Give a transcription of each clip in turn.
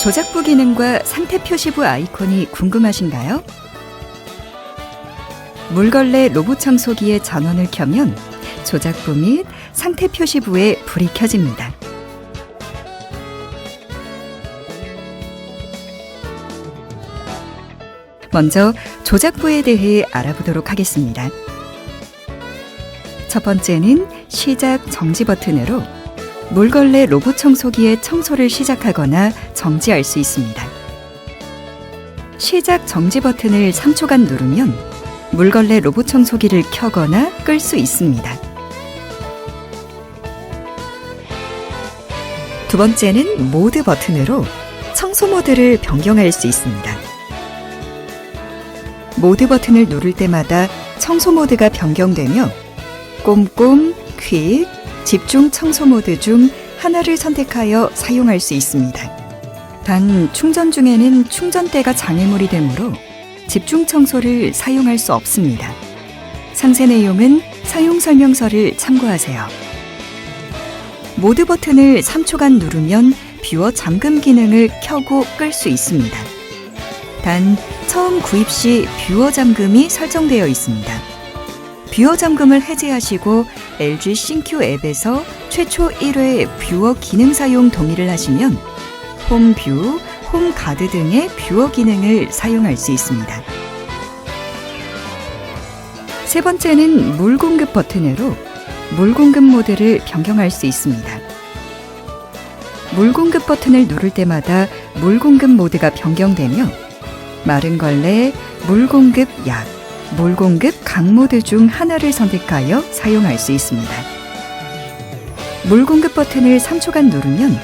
조작부 기능과 상태 표시부 아이콘이 궁금하신가요? 물걸레 로봇 청소기의 전원을 켜면 조작부 및 상태 표시부에 불이 켜집니다. 먼저 조작부에 대해 알아보도록 하겠습니다. 첫 번째는 시작 정지 버튼으로 물걸레 로봇 청소기의 청소를 시작하거나 정지할 수 있습니다. 시작 정지 버튼을 3초간 누르면 물걸레 로봇 청소기를 켜거나 끌 수 있습니다. 두 번째는 모드 버튼으로 청소 모드를 변경할 수 있습니다. 모드 버튼을 누를 때마다 청소 모드가 변경되며 꼼꼼, 퀵, 집중 청소 모드 중 하나를 선택하여 사용할 수 있습니다. 단 충전 중에는 충전대가 장애물이 되므로 집중 청소를 사용할 수 없습니다. 상세 내용은 사용 설명서를 참고하세요. 모드 버튼을 3초간 누르면 뷰어 잠금 기능을 켜고 끌 수 있습니다. 단 처음 구입 시 뷰어 잠금이 설정되어 있습니다. 뷰어 잠금을 해제하시고 LG 싱큐 앱에서 최초 1회 뷰어 기능 사용 동의를 하시면 홈뷰, 홈가드 등의 뷰어 기능을 사용할 수 있습니다. 세 번째는 물 공급 버튼으로 물 공급 모드를 변경할 수 있습니다. 물 공급 버튼을 누를 때마다 물 공급 모드가 변경되며 마른 걸레, 물 공급 약, 물 공급 강 모드 중 하나를 선택하여 사용할 수 있습니다. 물 공급 버튼을 3초간 누르면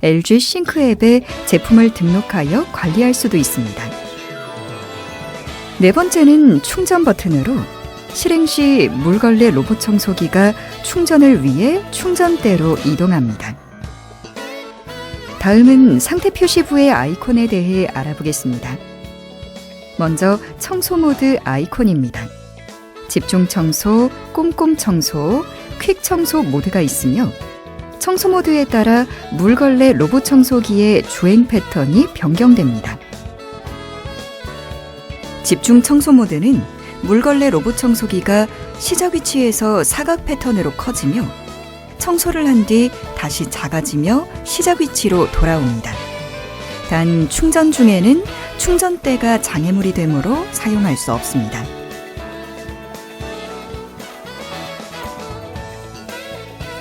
LG 싱크 앱에 제품을 등록하여 관리할 수도 있습니다. 네 번째는 충전 버튼으로 실행 시 물걸레 로봇 청소기가 충전을 위해 충전대로 이동합니다. 다음은 상태 표시부의 아이콘에 대해 알아보겠습니다. 먼저 청소 모드 아이콘입니다. 집중 청소, 꼼꼼 청소, 퀵 청소 모드가 있으며 청소 모드에 따라 물걸레 로봇 청소기의 주행 패턴이 변경됩니다. 집중 청소 모드는 물걸레 로봇 청소기가 시작 위치에서 사각 패턴으로 커지며 청소를 한 뒤 다시 작아지며 시작 위치로 돌아옵니다. 단 충전 중에는 충전대가 장애물이 되므로 사용할 수 없습니다.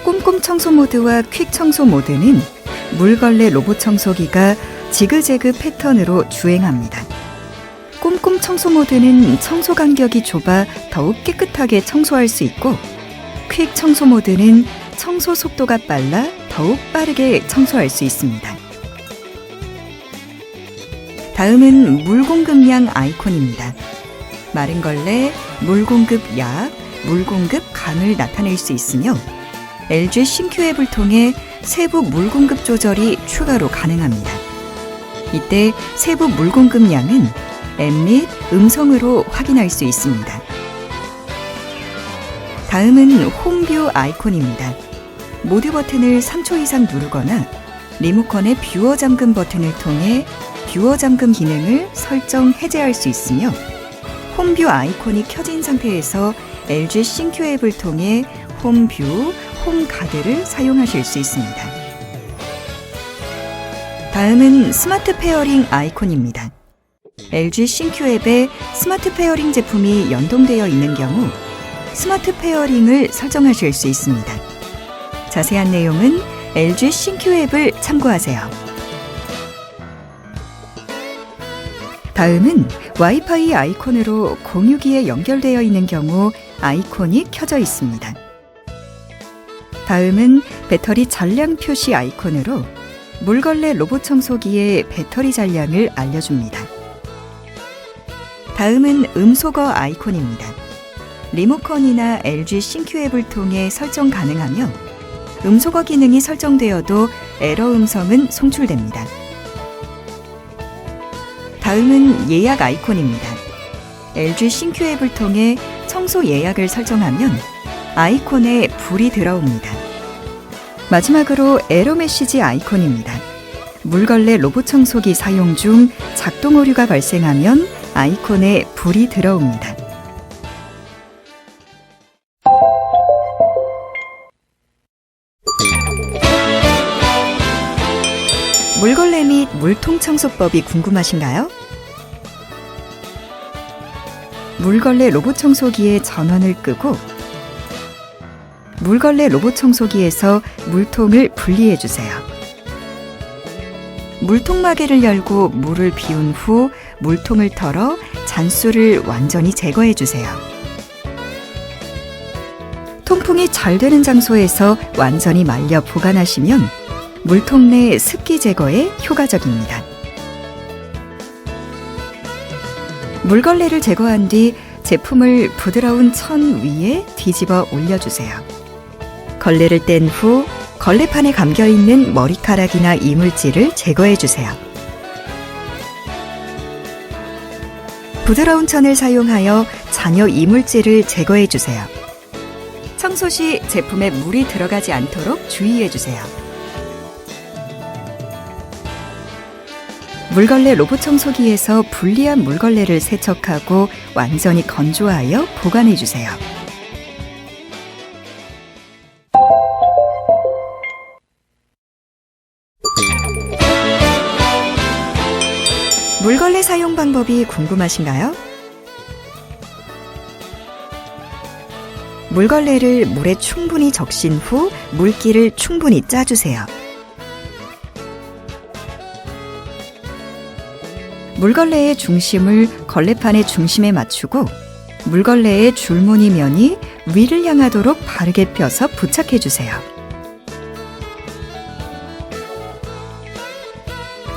꼼꼼 청소 모드와 퀵 청소 모드는 물걸레 로봇 청소기가 지그재그 패턴으로 주행합니다. 꼼꼼 청소 모드는 청소 간격이 좁아 더욱 깨끗하게 청소할 수 있고 퀵 청소 모드는 청소 속도가 빨라 더욱 빠르게 청소할 수 있습니다. 다음은 물 공급량 아이콘입니다. 마른 걸레, 물 공급 약, 물 공급 강을 나타낼 수 있으며 LG 싱큐 앱을 통해 세부 물 공급 조절이 추가로 가능합니다. 이때 세부 물 공급량은 앱 및 음성으로 확인할 수 있습니다. 다음은 홈뷰 아이콘입니다. 모드 버튼을 3초 이상 누르거나 리모컨의 뷰어 잠금 버튼을 통해 뷰어 잠금 기능을 설정 해제할 수 있으며 홈뷰 아이콘이 켜진 상태에서 LG 싱큐 앱을 통해 홈뷰, 홈가드를 사용하실 수 있습니다. 다음은 스마트 페어링 아이콘입니다. LG 싱큐 앱에 스마트 페어링 제품이 연동되어 있는 경우 스마트 페어링을 설정하실 수 있습니다. 자세한 내용은 LG 싱큐 앱을 참고하세요. 다음은 와이파이 아이콘으로 공유기에 연결되어 있는 경우 아이콘이 켜져 있습니다. 다음은 배터리 잔량 표시 아이콘으로 물걸레 로봇 청소기의 배터리 잔량을 알려줍니다. 다음은 음소거 아이콘입니다. 리모컨이나 LG 싱큐 앱을 통해 설정 가능하며 음소거 기능이 설정되어도 에러 음성은 송출됩니다. 다음은 예약 아이콘입니다. LG 싱큐 앱을 통해 청소 예약을 설정하면 아이콘에 불이 들어옵니다. 마지막으로 에러 메시지 아이콘입니다. 물걸레 로봇 청소기 사용 중 작동 오류가 발생하면 아이콘에 불이 들어옵니다. 물걸레 및 물통 청소법이 궁금하신가요? 물걸레 로봇 청소기의 전원을 끄고 물걸레 로봇 청소기에서 물통을 분리해 주세요. 물통 마개를 열고 물을 비운 후 물통을 털어 잔수를 완전히 제거해 주세요. 통풍이 잘 되는 장소에서 완전히 말려 보관하시면 물통 내 습기 제거에 효과적입니다. 물걸레를 제거한 뒤 제품을 부드러운 천 위에 뒤집어 올려주세요. 걸레를 뗀 후 걸레판에 감겨있는 머리카락이나 이물질을 제거해주세요. 부드러운 천을 사용하여 잔여 이물질을 제거해주세요. 청소 시 제품에 물이 들어가지 않도록 주의해주세요. 물걸레 로봇 청소기에서 분리한 물걸레를 세척하고 완전히 건조하여 보관해주세요. 물걸레 사용 방법이 궁금하신가요? 물걸레를 물에 충분히 적신 후 물기를 충분히 짜주세요. 물걸레의 중심을 걸레판의 중심에 맞추고 물걸레의 줄무늬 면이 위를 향하도록 바르게 펴서 부착해주세요.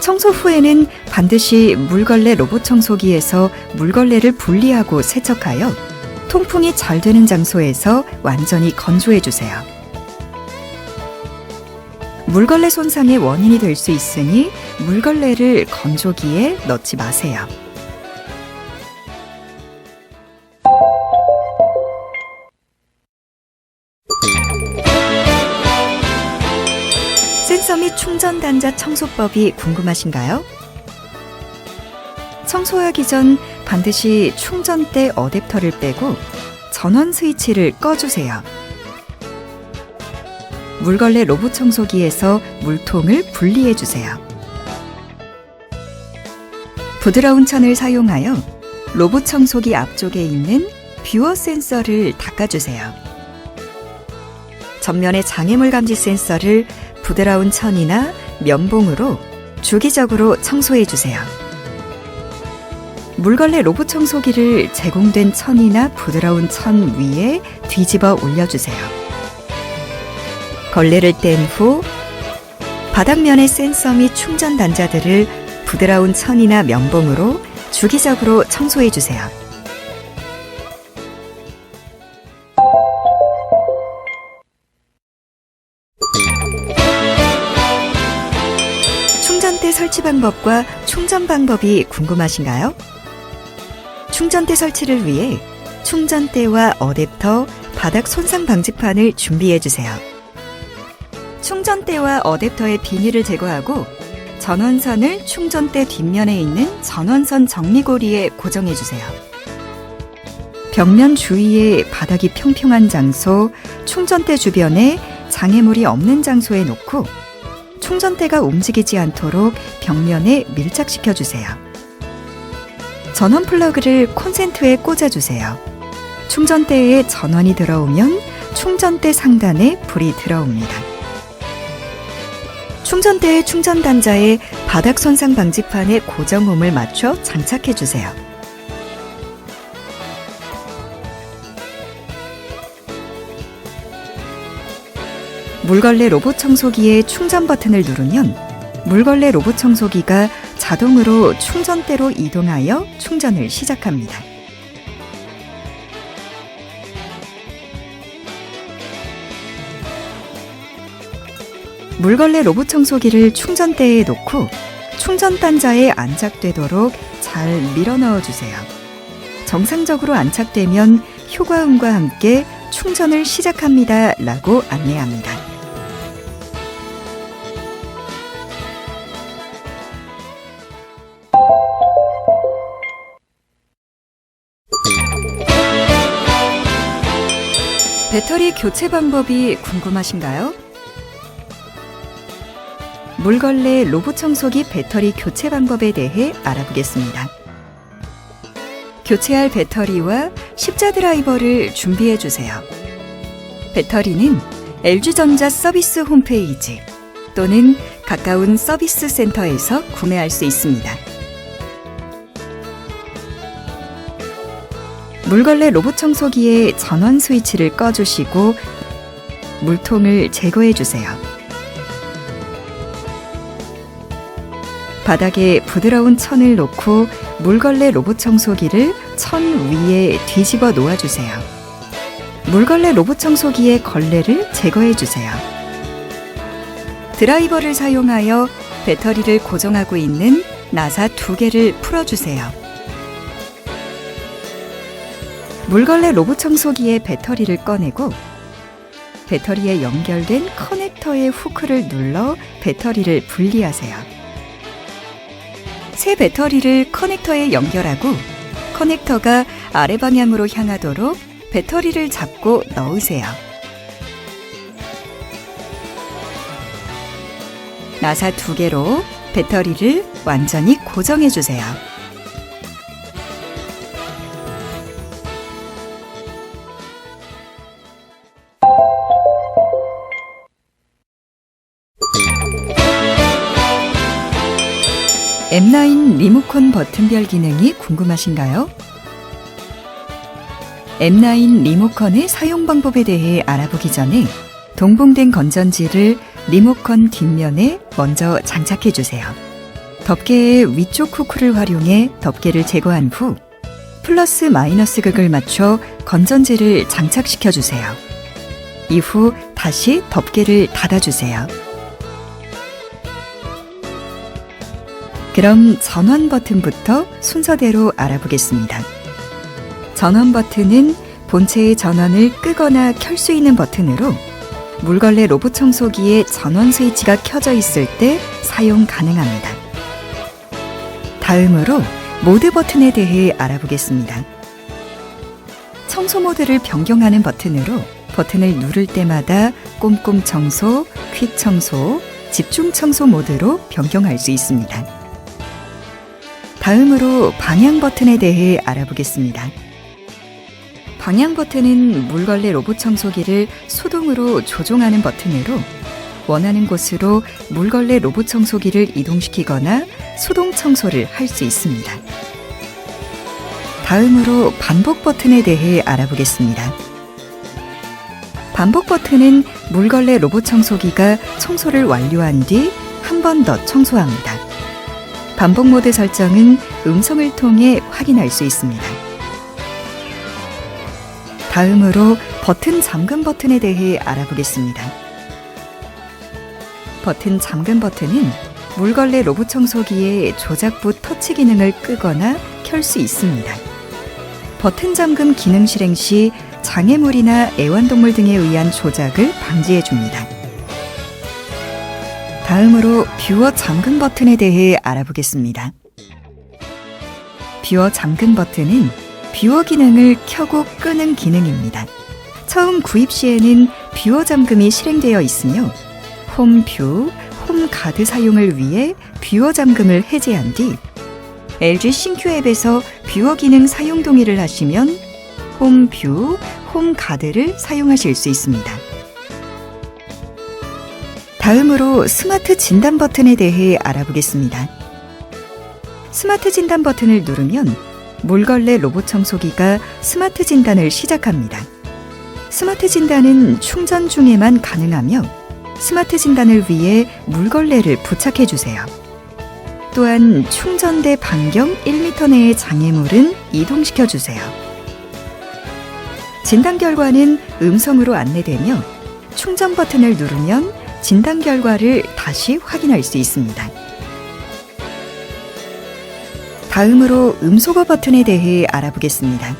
청소 후에는 반드시 물걸레 로봇 청소기에서 물걸레를 분리하고 세척하여 통풍이 잘 되는 장소에서 완전히 건조해주세요. 물걸레 손상의 원인이 될 수 있으니 물걸레를 건조기에 넣지 마세요. 센서 및 충전 단자 청소법이 궁금하신가요? 청소하기 전 반드시 충전대 어댑터를 빼고 전원 스위치를 꺼주세요. 물걸레 로봇 청소기에서 물통을 분리해주세요. 부드러운 천을 사용하여 로봇 청소기 앞쪽에 있는 뷰어 센서를 닦아주세요. 전면의 장애물 감지 센서를 부드러운 천이나 면봉으로 주기적으로 청소해주세요. 물걸레 로봇 청소기를 제공된 천이나 부드러운 천 위에 뒤집어 올려주세요. 걸레를 뗀 후 바닥면의 센서 및 충전 단자들을 부드러운 천이나 면봉으로 주기적으로 청소해주세요. 충전대 설치 방법과 충전 방법이 궁금하신가요? 충전대 설치를 위해 충전대와 어댑터, 바닥 손상 방지판을 준비해주세요. 충전대와 어댑터의 비닐을 제거하고 전원선을 충전대 뒷면에 있는 전원선 정리고리에 고정해주세요. 벽면 주위에 바닥이 평평한 장소, 충전대 주변에 장애물이 없는 장소에 놓고 충전대가 움직이지 않도록 벽면에 밀착시켜주세요. 전원 플러그를 콘센트에 꽂아주세요. 충전대에 전원이 들어오면 충전대 상단에 불이 들어옵니다. 충전대의 충전 단자에 바닥 손상 방지판에 고정홈을 맞춰 장착해주세요. 물걸레 로봇 청소기의 충전 버튼을 누르면 물걸레 로봇 청소기가 자동으로 충전대로 이동하여 충전을 시작합니다. 물걸레 로봇 청소기를 충전대에 놓고 충전 단자에 안착되도록 잘 밀어 넣어주세요. 정상적으로 안착되면 효과음과 함께 충전을 시작합니다 라고 안내합니다. 배터리 교체 방법이 궁금하신가요? 물걸레 로봇 청소기 배터리 교체 방법에 대해 알아보겠습니다. 교체할 배터리와 십자 드라이버를 준비해 주세요. 배터리는 LG전자 서비스 홈페이지 또는 가까운 서비스 센터에서 구매할 수 있습니다. 물걸레 로봇 청소기의 전원 스위치를 꺼주시고 물통을 제거해 주세요. 바닥에 부드러운 천을 놓고 물걸레 로봇 청소기를 천 위에 뒤집어 놓아주세요. 물걸레 로봇 청소기의 걸레를 제거해 주세요. 드라이버를 사용하여 배터리를 고정하고 있는 나사 2개를 풀어주세요. 물걸레 로봇 청소기의 배터리를 꺼내고 배터리에 연결된 커넥터의 후크를 눌러 배터리를 분리하세요. 새 배터리를 커넥터에 연결하고 커넥터가 아래 방향으로 향하도록 배터리를 잡고 넣으세요. 나사 2개로 배터리를 완전히 고정해 주세요. M9 리모컨 버튼별 기능이 궁금하신가요? M9 리모컨의 사용 방법에 대해 알아보기 전에 동봉된 건전지를 리모컨 뒷면에 먼저 장착해 주세요. 덮개의 위쪽 후크를 활용해 덮개를 제거한 후 플러스 마이너스 극을 맞춰 건전지를 장착시켜 주세요. 이후 다시 덮개를 닫아주세요. 그럼 전원 버튼부터 순서대로 알아보겠습니다. 전원 버튼은 본체의 전원을 끄거나 켤 수 있는 버튼으로 물걸레 로봇 청소기의 전원 스위치가 켜져 있을 때 사용 가능합니다. 다음으로 모드 버튼에 대해 알아보겠습니다. 청소 모드를 변경하는 버튼으로 버튼을 누를 때마다 꼼꼼 청소, 퀵 청소, 집중 청소 모드로 변경할 수 있습니다. 다음으로 방향 버튼에 대해 알아보겠습니다. 방향 버튼은 물걸레 로봇 청소기를 수동으로 조종하는 버튼으로 원하는 곳으로 물걸레 로봇 청소기를 이동시키거나 수동 청소를 할 수 있습니다. 다음으로 반복 버튼에 대해 알아보겠습니다. 반복 버튼은 물걸레 로봇 청소기가 청소를 완료한 뒤 한 번 더 청소합니다. 반복 모드 설정은 음성을 통해 확인할 수 있습니다. 다음으로 버튼 잠금 버튼에 대해 알아보겠습니다. 버튼 잠금 버튼은 물걸레 로봇 청소기의 조작부 터치 기능을 끄거나 켤 수 있습니다. 버튼 잠금 기능 실행 시 장애물이나 애완동물 등에 의한 조작을 방지해 줍니다. 다음으로 뷰어 잠금 버튼에 대해 알아보겠습니다. 뷰어 잠금 버튼은 뷰어 기능을 켜고 끄는 기능입니다. 처음 구입 시에는 뷰어 잠금이 실행되어 있으며 홈뷰, 홈가드 사용을 위해 뷰어 잠금을 해제한 뒤 LG 신큐 앱에서 뷰어 기능 사용 동의를 하시면 홈뷰, 홈가드를 사용하실 수 있습니다. 다음으로 스마트 진단 버튼에 대해 알아보겠습니다. 스마트 진단 버튼을 누르면 물걸레 로봇 청소기가 스마트 진단을 시작합니다. 스마트 진단은 충전 중에만 가능하며 스마트 진단을 위해 물걸레를 부착해 주세요. 또한 충전대 반경 1m 내의 장애물은 이동시켜 주세요. 진단 결과는 음성으로 안내되며 충전 버튼을 누르면 진단 결과를 다시 확인할 수 있습니다. 다음으로 음소거 버튼에 대해 알아보겠습니다.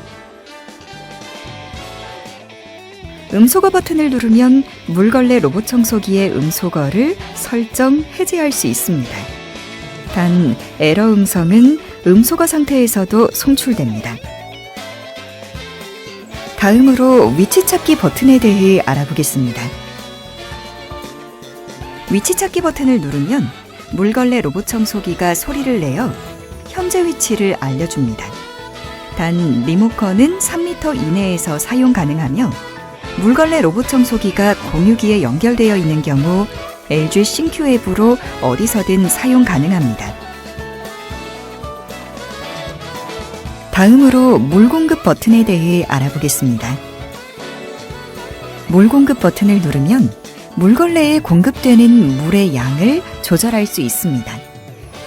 음소거 버튼을 누르면 물걸레 로봇 청소기의 음소거를 설정, 해제할 수 있습니다. 단, 에러 음성은 음소거 상태에서도 송출됩니다. 다음으로 위치 찾기 버튼에 대해 알아보겠습니다. 위치 찾기 버튼을 누르면 물걸레 로봇 청소기가 소리를 내어 현재 위치를 알려줍니다. 단 리모컨은 3m 이내에서 사용 가능하며 물걸레 로봇 청소기가 공유기에 연결되어 있는 경우 LG 싱큐 앱으로 어디서든 사용 가능합니다. 다음으로 물 공급 버튼에 대해 알아보겠습니다. 물 공급 버튼을 누르면 물걸레에 공급되는 물의 양을 조절할 수 있습니다.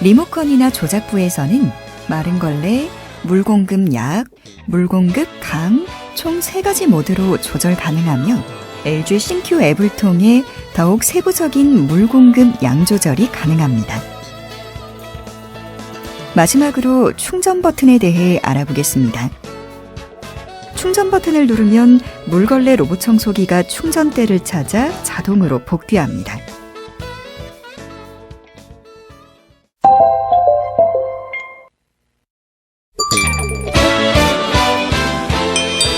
리모컨이나 조작부에서는 마른 걸레, 물 공급 약, 물 공급 강 총 3가지 모드로 조절 가능하며 LG 싱큐 앱을 통해 더욱 세부적인 물 공급 양 조절이 가능합니다. 마지막으로 충전 버튼에 대해 알아보겠습니다. 충전 버튼을 누르면 물걸레 로봇 청소기가 충전대를 찾아 자동으로 복귀합니다.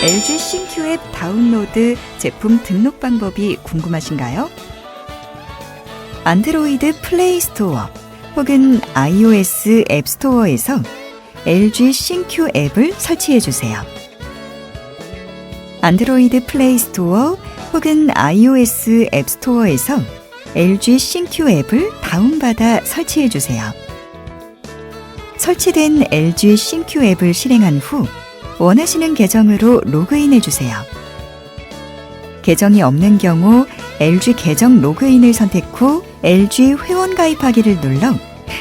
LG 싱큐 앱 다운로드 제품 등록 방법이 궁금하신가요? 안드로이드 플레이 스토어 혹은 iOS 앱 스토어에서 LG 싱큐 앱을 설치해 주세요. 안드로이드 플레이 스토어 혹은 iOS 앱 스토어에서 LG 싱큐 앱을 다운받아 설치해 주세요. 설치된 LG 싱큐 앱을 실행한 후 원하시는 계정으로 로그인해 주세요. 계정이 없는 경우 LG 계정 로그인을 선택 후 LG 회원 가입하기를 눌러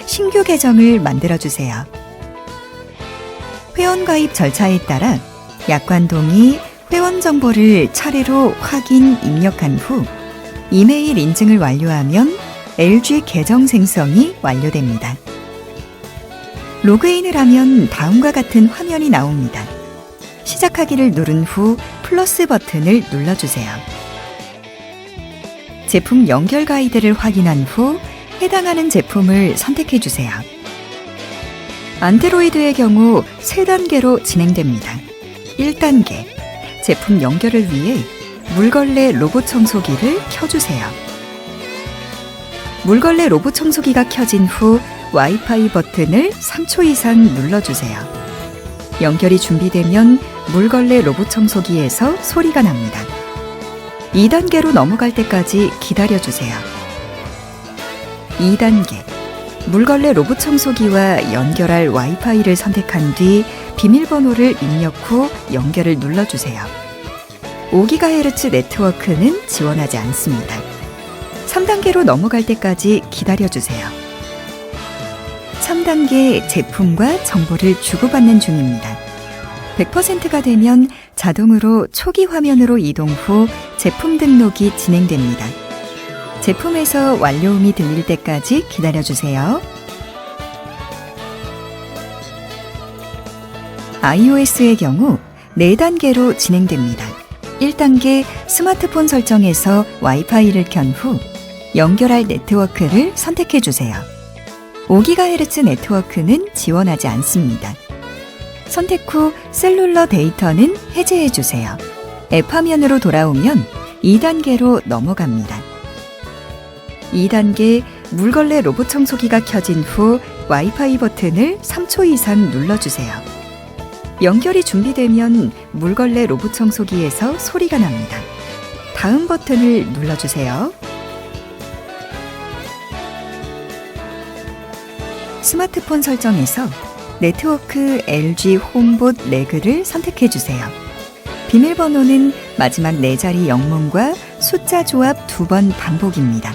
신규 계정을 만들어 주세요. 회원 가입 절차에 따라 약관 동의, 회원 정보를 차례로 확인, 입력한 후 이메일 인증을 완료하면 LG 계정 생성이 완료됩니다. 로그인을 하면 다음과 같은 화면이 나옵니다. 시작하기를 누른 후 플러스 버튼을 눌러주세요. 제품 연결 가이드를 확인한 후 해당하는 제품을 선택해 주세요. 안드로이드의 경우 3단계로 진행됩니다. 1단계, 제품 연결을 위해 물걸레 로봇 청소기를 켜주세요. 물걸레 로봇 청소기가 켜진 후 와이파이 버튼을 3초 이상 눌러주세요. 연결이 준비되면 물걸레 로봇 청소기에서 소리가 납니다. 2단계로 넘어갈 때까지 기다려주세요. 2단계, 물걸레 로봇 청소기와 연결할 와이파이를 선택한 뒤 비밀번호를 입력 후 연결을 눌러주세요. 5GHz 네트워크는 지원하지 않습니다. 3단계로 넘어갈 때까지 기다려주세요. 3단계 제품과 정보를 주고받는 중입니다. 100%가 되면 자동으로 초기 화면으로 이동 후 제품 등록이 진행됩니다. 제품에서 완료음이 들릴 때까지 기다려주세요. iOS의 경우 4단계로 진행됩니다. 1단계 스마트폰 설정에서 와이파이를 켠 후 연결할 네트워크를 선택해 주세요. 5GHz 네트워크는 지원하지 않습니다. 선택 후 셀룰러 데이터는 해제해 주세요. 앱 화면으로 돌아오면 2단계로 넘어갑니다. 2단계 물걸레 로봇 청소기가 켜진 후 와이파이 버튼을 3초 이상 눌러주세요. 연결이 준비되면 물걸레 로봇 청소기에서 소리가 납니다. 다음 버튼을 눌러주세요. 스마트폰 설정에서 네트워크 LG 홈봇 레그를 선택해 주세요. 비밀번호는 마지막 4자리 영문과 숫자 조합 2번 반복입니다.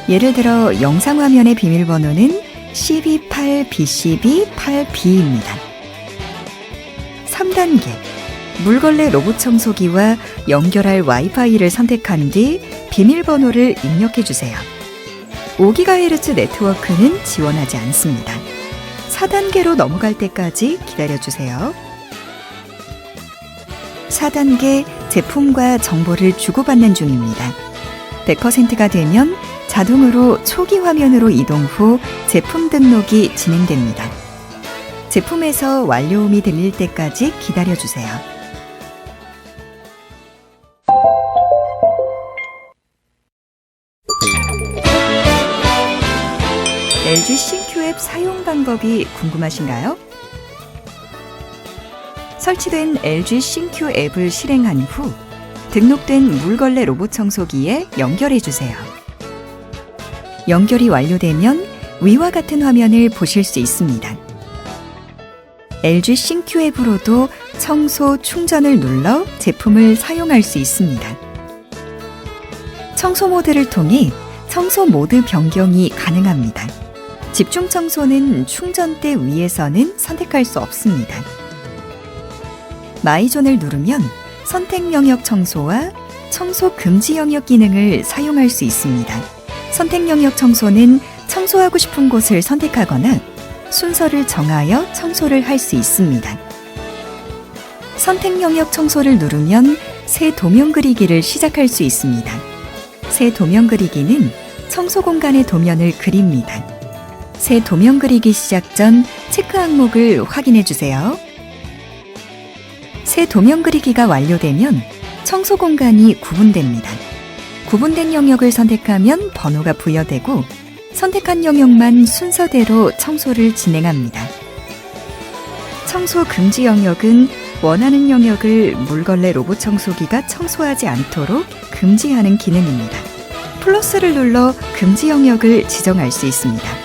예를 들어 영상 화면의 비밀번호는 CB8BCB8B입니다. 3단계 물걸레 로봇 청소기와 연결할 와이파이를 선택한 뒤 비밀번호를 입력해 주세요. 5GHz 네트워크는 지원하지 않습니다. 4단계로 넘어갈 때까지 기다려주세요. 4단계 제품과 정보를 주고받는 중입니다. 100%가 되면 자동으로 초기 화면으로 이동 후 제품 등록이 진행됩니다. 제품에서 완료음이 들릴 때까지 기다려주세요. LG 싱큐 앱 사용 방법이 궁금하신가요? 설치된 LG 싱큐 앱을 실행한 후 등록된 물걸레 로봇 청소기에 연결해 주세요. 연결이 완료되면 위와 같은 화면을 보실 수 있습니다. LG 싱큐 앱으로도 청소 충전을 눌러 제품을 사용할 수 있습니다. 청소 모드를 통해 청소 모드 변경이 가능합니다. 집중 청소는 충전대 위에서는 선택할 수 없습니다. 마이존을 누르면 선택 영역 청소와 청소 금지 영역 기능을 사용할 수 있습니다. 선택 영역 청소는 청소하고 싶은 곳을 선택하거나 순서를 정하여 청소를 할 수 있습니다. 선택 영역 청소를 누르면 새 도면 그리기를 시작할 수 있습니다. 새 도면 그리기는 청소 공간의 도면을 그립니다. 새 도면 그리기 시작 전 체크 항목을 확인해 주세요. 새 도면 그리기가 완료되면 청소 공간이 구분됩니다. 구분된 영역을 선택하면 번호가 부여되고 선택한 영역만 순서대로 청소를 진행합니다. 청소 금지 영역은 원하는 영역을 물걸레 로봇 청소기가 청소하지 않도록 금지하는 기능입니다. 플러스를 눌러 금지 영역을 지정할 수 있습니다.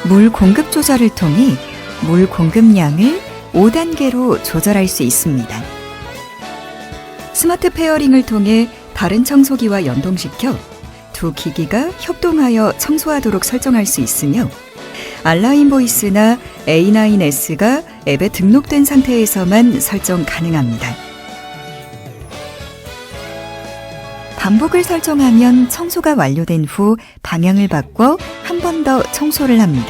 물 공급 조절을 통해 물 공급량을 5단계로 조절할 수 있습니다. 스마트 페어링을 통해 다른 청소기와 연동시켜 두 기기가 협동하여 청소하도록 설정할 수 있으며 알라인 보이스나 A9S가 앱에 등록된 상태에서만 설정 가능합니다. 반복을 설정하면 청소가 완료된 후 방향을 바꿔 한 번 더 청소를 합니다.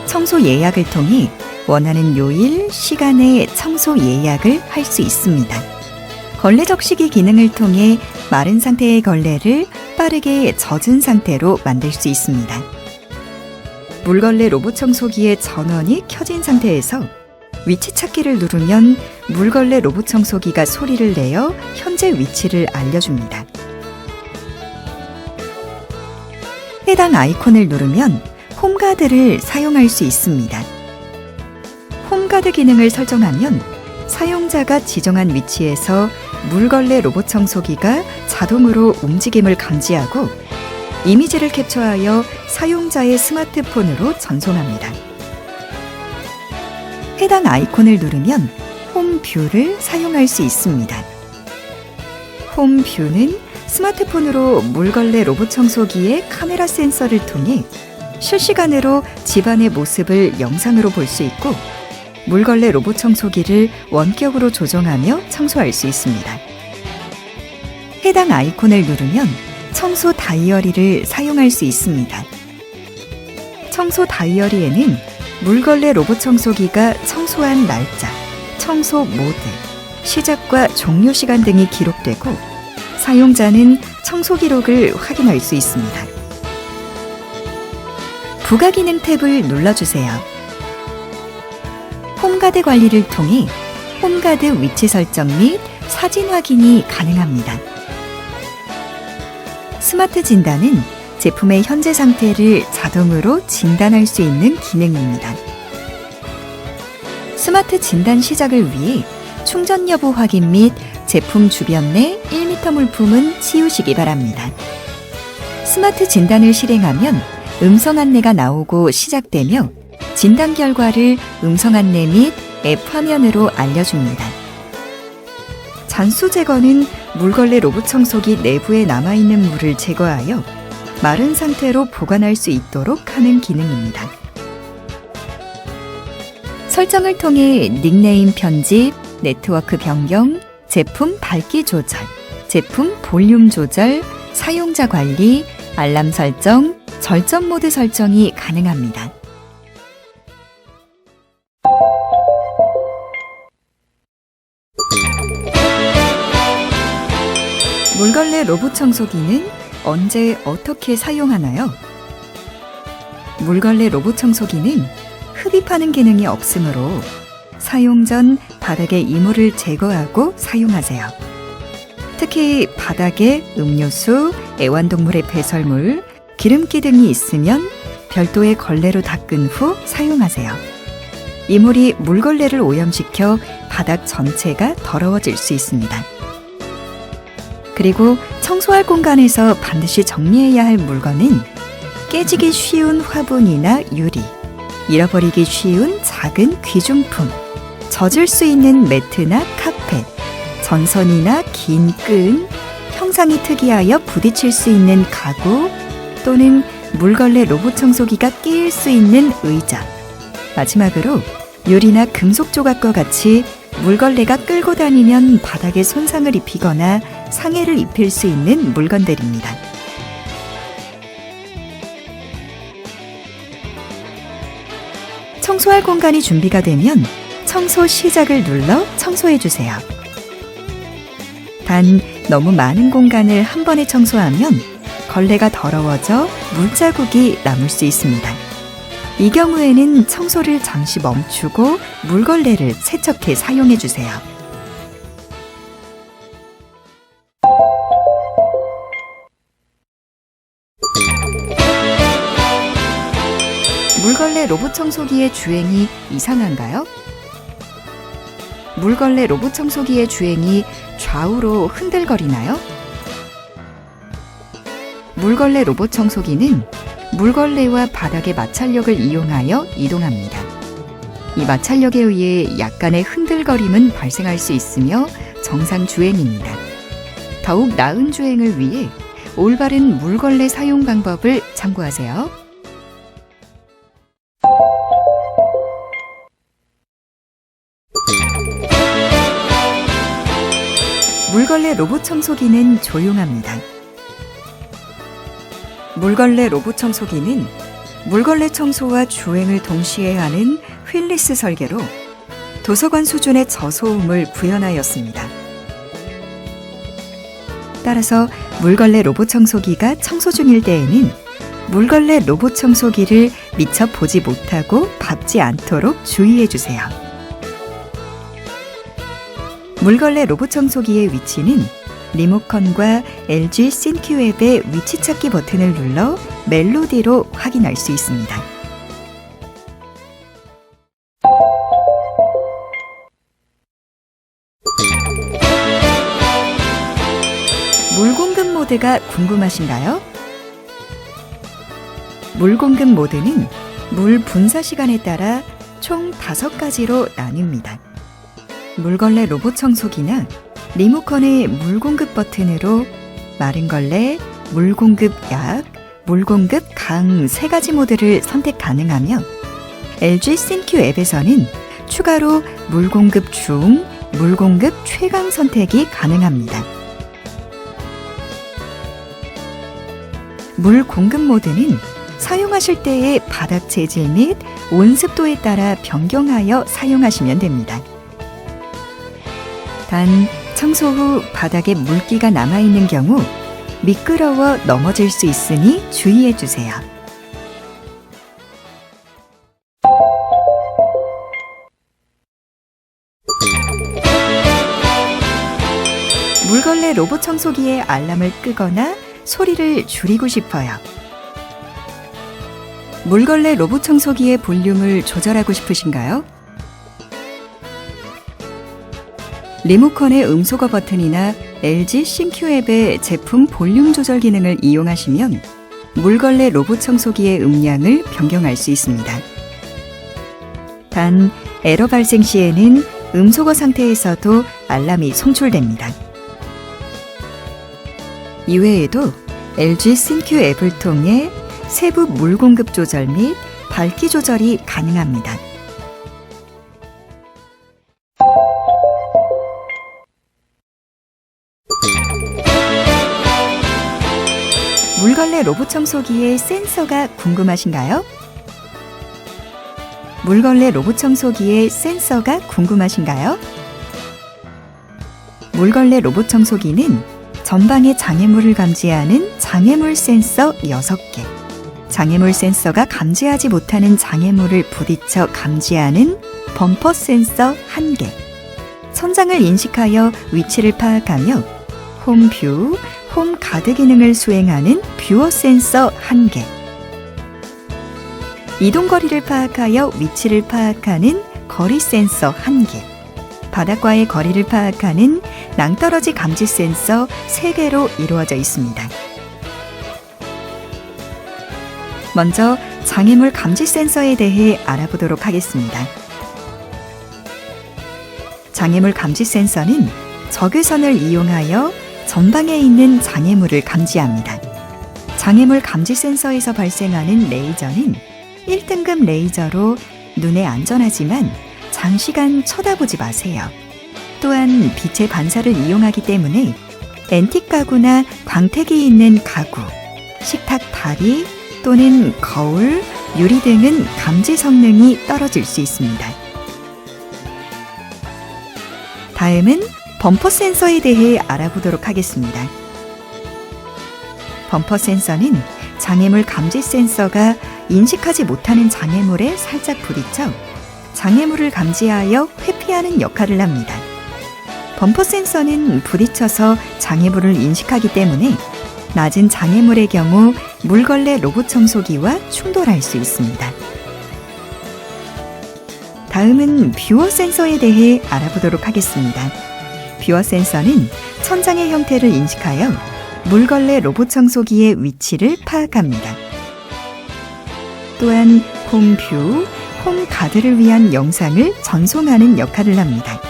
청소 예약을 통해 원하는 요일, 시간에 청소 예약을 할 수 있습니다. 걸레 적시기 기능을 통해 마른 상태의 걸레를 빠르게 젖은 상태로 만들 수 있습니다. 물걸레 로봇 청소기의 전원이 켜진 상태에서 위치 찾기를 누르면 물걸레 로봇 청소기가 소리를 내어 현재 위치를 알려줍니다. 해당 아이콘을 누르면 홈가드를 사용할 수 있습니다. 홈가드 기능을 설정하면 사용자가 지정한 위치에서 물걸레 로봇 청소기가 자동으로 움직임을 감지하고 이미지를 캡처하여 사용자의 스마트폰으로 전송합니다. 해당 아이콘을 누르면 홈뷰를 사용할 수 있습니다. 홈뷰는 스마트폰으로 물걸레 로봇 청소기의 카메라 센서를 통해 실시간으로 집안의 모습을 영상으로 볼 수 있고 물걸레 로봇 청소기를 원격으로 조정하며 청소할 수 있습니다. 해당 아이콘을 누르면 청소 다이어리를 사용할 수 있습니다. 청소 다이어리에는 물걸레 로봇 청소기가 청소한 날짜, 청소 모드, 시작과 종료 시간 등이 기록되고 사용자는 청소 기록을 확인할 수 있습니다. 부가 기능 탭을 눌러주세요. 홈가드 관리를 통해 홈가드 위치 설정 및 사진 확인이 가능합니다. 스마트 진단은 제품의 현재 상태를 자동으로 진단할 수 있는 기능입니다. 스마트 진단 시작을 위해 충전 여부 확인 및 제품 주변 내 1m 물품은 치우시기 바랍니다. 스마트 진단을 실행하면 음성 안내가 나오고 시작되며 진단 결과를 음성 안내 및 앱 화면으로 알려줍니다. 잔수 제거는 물걸레 로봇 청소기 내부에 남아있는 물을 제거하여 마른 상태로 보관할 수 있도록 하는 기능입니다. 설정을 통해 닉네임 편집, 네트워크 변경, 제품 밝기 조절, 제품 볼륨 조절, 사용자 관리, 알람 설정, 절전 모드 설정이 가능합니다. 물걸레 로봇 청소기는 언제 어떻게 사용하나요? 물걸레 로봇 청소기는 흡입하는 기능이 없으므로 사용 전 바닥의 이물을 제거하고 사용하세요. 특히 바닥에 음료수, 애완동물의 배설물, 기름기 등이 있으면 별도의 걸레로 닦은 후 사용하세요. 이 물이 물걸레를 오염시켜 바닥 전체가 더러워질 수 있습니다. 그리고 청소할 공간에서 반드시 정리해야 할 물건은 깨지기 쉬운 화분이나 유리, 잃어버리기 쉬운 작은 귀중품, 젖을 수 있는 매트나 카펫, 전선이나 긴 끈, 형상이 특이하여 부딪힐 수 있는 가구 또는 물걸레 로봇 청소기가 끼일 수 있는 의자, 마지막으로 유리나 금속 조각과 같이 물걸레가 끌고 다니면 바닥에 손상을 입히거나 상해를 입힐 수 있는 물건들입니다. 청소할 공간이 준비가 되면 청소 시작을 눌러 청소해 주세요. 단 너무 많은 공간을 한 번에 청소하면 걸레가 더러워져 물자국이 남을 수 있습니다. 이 경우에는 청소를 잠시 멈추고 물걸레를 세척해 사용해 주세요. 물걸레 로봇 청소기의 주행이 이상한가요? 물걸레 로봇 청소기의 주행이 좌우로 흔들거리나요? 물걸레 로봇 청소기는 물걸레와 바닥의 마찰력을 이용하여 이동합니다. 이 마찰력에 의해 약간의 흔들거림은 발생할 수 있으며 정상 주행입니다. 더욱 나은 주행을 위해 올바른 물걸레 사용 방법을 참고하세요. 물걸레 로봇 청소기는 조용합니다. 물걸레 로봇 청소기는 물걸레 청소와 주행을 동시에 하는 휠리스 설계로 도서관 수준의 저소음을 구현하였습니다. 따라서 물걸레 로봇 청소기가 청소 중일 때에는 물걸레 로봇 청소기를 미처 보지 못하고 밟지 않도록 주의해 주세요. 물걸레 로봇 청소기의 위치는 리모컨과 LG 싱큐 앱의 위치 찾기 버튼을 눌러 멜로디로 확인할 수 있습니다. 물 공급 모드가 궁금하신가요? 물 공급 모드는 물 분사 시간에 따라 총 5가지로 나뉩니다. 물걸레 로봇 청소기나 리모컨의 물공급 버튼으로 마른 걸레, 물공급 약, 물공급 강 3가지 모드를 선택 가능하며 LG 싱큐 앱에서는 추가로 물공급 중, 물공급 최강 선택이 가능합니다. 물 공급 모드는 사용하실 때의 바닥 재질 및 온습도에 따라 변경하여 사용하시면 됩니다. 단 청소 후 바닥에 물기가 남아있는 경우 미끄러워 넘어질 수 있으니 주의해 주세요. 물걸레 로봇 청소기의 알람을 끄거나 소리를 줄이고 싶어요. 물걸레 로봇 청소기의 볼륨을 조절하고 싶으신가요? 리모컨의 음소거 버튼이나 LG 싱큐 앱의 제품 볼륨 조절 기능을 이용하시면 물걸레 로봇 청소기의 음량을 변경할 수 있습니다. 단 에러 발생 시에는 음소거 상태에서도 알람이 송출됩니다. 이외에도 LG 싱큐 앱을 통해 세부 물 공급 조절 및 밝기 조절이 가능합니다. 물걸레 로봇 청소기의 센서가 궁금하신가요? 물걸레 로봇 청소기의 센서가 궁금하신가요? 물걸레 로봇 청소기는 전방의 장애물을 감지하는 장애물 센서 6개, 장애물 센서가 감지하지 못하는 장애물을 부딪혀 감지하는 범퍼 센서 1개, 천장을 인식하여 위치를 파악하며 홈뷰, 홈가드 기능을 수행하는 뷰어 센서 1개. 이동거리를 파악하여 위치를 파악하는 거리 센서 1개. 바닥과의 거리를 파악하는 낭떠러지 감지 센서 3개로 이루어져 있습니다. 먼저 장애물 감지 센서에 대해 알아보도록 하겠습니다. 장애물 감지 센서는 적외선을 이용하여 전방에 있는 장애물을 감지합니다. 장애물 감지 센서에서 발생하는 레이저는 1등급 레이저로 눈에 안전하지만 장시간 쳐다보지 마세요. 또한 빛의 반사를 이용하기 때문에 앤틱 가구나 광택이 있는 가구, 식탁 다리 또는 거울, 유리 등은 감지 성능이 떨어질 수 있습니다. 다음은 범퍼 센서에 대해 알아보도록 하겠습니다. 범퍼 센서는 장애물 감지 센서가 인식하지 못하는 장애물에 살짝 부딪혀 장애물을 감지하여 회피하는 역할을 합니다. 범퍼 센서는 부딪혀서 장애물을 인식하기 때문에 낮은 장애물의 경우 물걸레 로봇 청소기와 충돌할 수 있습니다. 다음은 뷰어 센서에 대해 알아보도록 하겠습니다. 뷰어 센서는 천장의 형태를 인식하여 물걸레 로봇 청소기의 위치를 파악합니다. 또한 홈뷰, 홈가드를 위한 영상을 전송하는 역할을 합니다.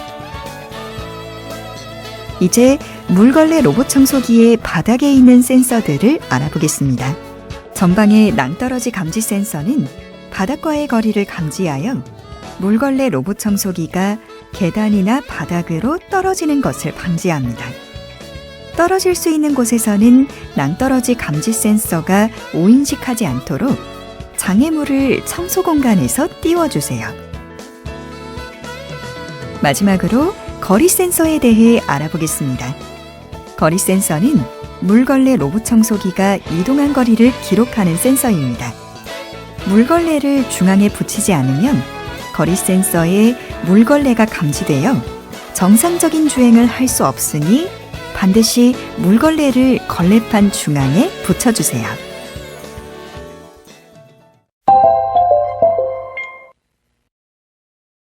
이제 물걸레 로봇 청소기의 바닥에 있는 센서들을 알아보겠습니다. 전방의 낭떠러지 감지 센서는 바닥과의 거리를 감지하여 물걸레 로봇 청소기가 계단이나 바닥으로 떨어지는 것을 방지합니다. 떨어질 수 있는 곳에서는 낭떠러지 감지 센서가 오인식하지 않도록 장애물을 청소 공간에서 띄워주세요. 마지막으로 거리 센서에 대해 알아보겠습니다. 거리 센서는 물걸레 로봇 청소기가 이동한 거리를 기록하는 센서입니다. 물걸레를 중앙에 붙이지 않으면 거리 센서에 물걸레가 감지되어 정상적인 주행을 할 수 없으니 반드시 물걸레를 걸레판 중앙에 붙여주세요.